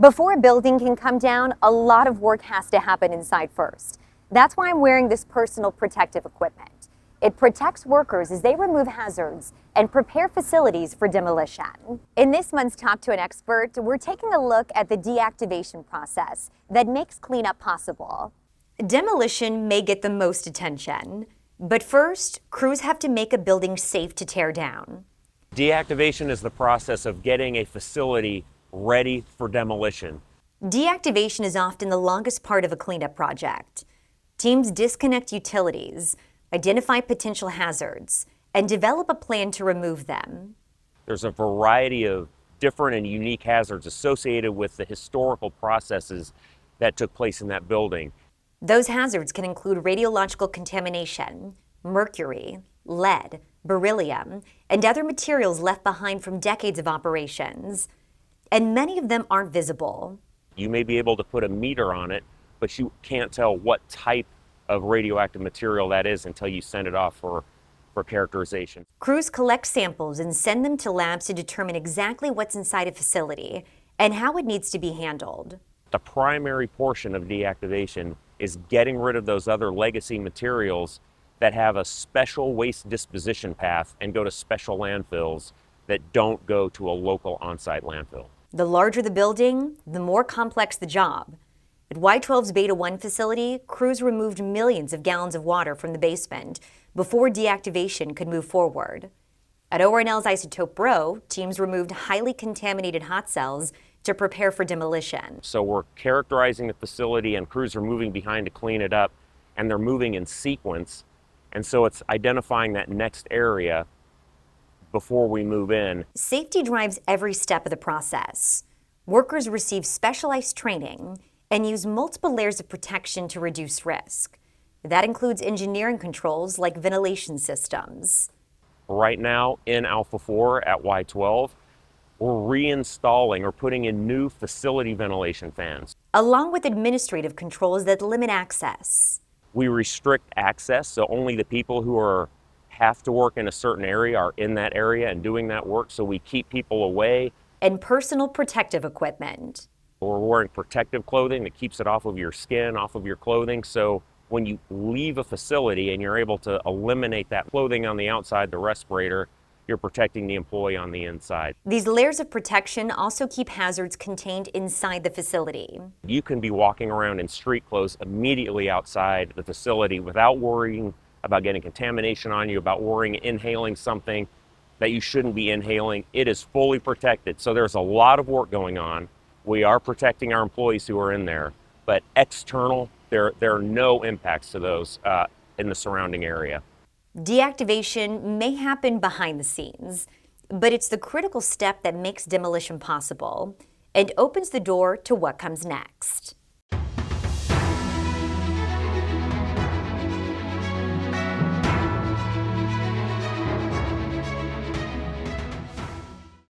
Before a building can come down, a lot of work has to happen inside first. That's why I'm wearing this personal protective equipment. It protects workers as they remove hazards and prepare facilities for demolition. In this month's Talk to an Expert, we're taking a look at the deactivation process that makes cleanup possible. Demolition may get the most attention, but first, crews have to make a building safe to tear down. Deactivation is the process of getting a facility ready for demolition. Deactivation is often the longest part of a cleanup project. Teams disconnect utilities, identify potential hazards, and develop a plan to remove them. There's a variety of different and unique hazards associated with the historical processes that took place in that building. Those hazards can include radiological contamination, mercury, lead, beryllium, and other materials left behind from decades of operations. And many of them aren't visible. You may be able to put a meter on it, but you can't tell what type of radioactive material that is until you send it off for characterization. Crews collect samples and send them to labs to determine exactly what's inside a facility and how it needs to be handled. The primary portion of deactivation is getting rid of those other legacy materials that have a special waste disposition path and go to special landfills that don't go to a local on-site landfill. The larger the building, the more complex the job. At Y12's Beta 1 facility, crews removed millions of gallons of water from the basement before deactivation could move forward. At ORNL's Isotope Row, teams removed highly contaminated hot cells to prepare for demolition. So we're characterizing the facility and crews are moving behind to clean it up, and they're moving in sequence. And so it's identifying that next area before we move in. Safety drives every step of the process. Workers receive specialized training and use multiple layers of protection to reduce risk. That includes engineering controls like ventilation systems. Right now in Alpha 4 at Y12, we're reinstalling or putting in new facility ventilation fans, along with administrative controls that limit access. We restrict access, so only the people who have to work in a certain area are in that area and doing that work, so we keep people away. And personal protective equipment. We're wearing protective clothing that keeps it off of your skin, off of your clothing, so when you leave a facility and you're able to eliminate that clothing on the outside, the respirator, you're protecting the employee on the inside. These layers of protection also keep hazards contained inside the facility. You can be walking around in street clothes immediately outside the facility without worrying about getting contamination on you, about worrying inhaling something that you shouldn't be inhaling. It is fully protected. So there's a lot of work going on. We are protecting our employees who are in there, but external, there are no impacts to those in the surrounding area. Deactivation may happen behind the scenes, but it's the critical step that makes demolition possible and opens the door to what comes next.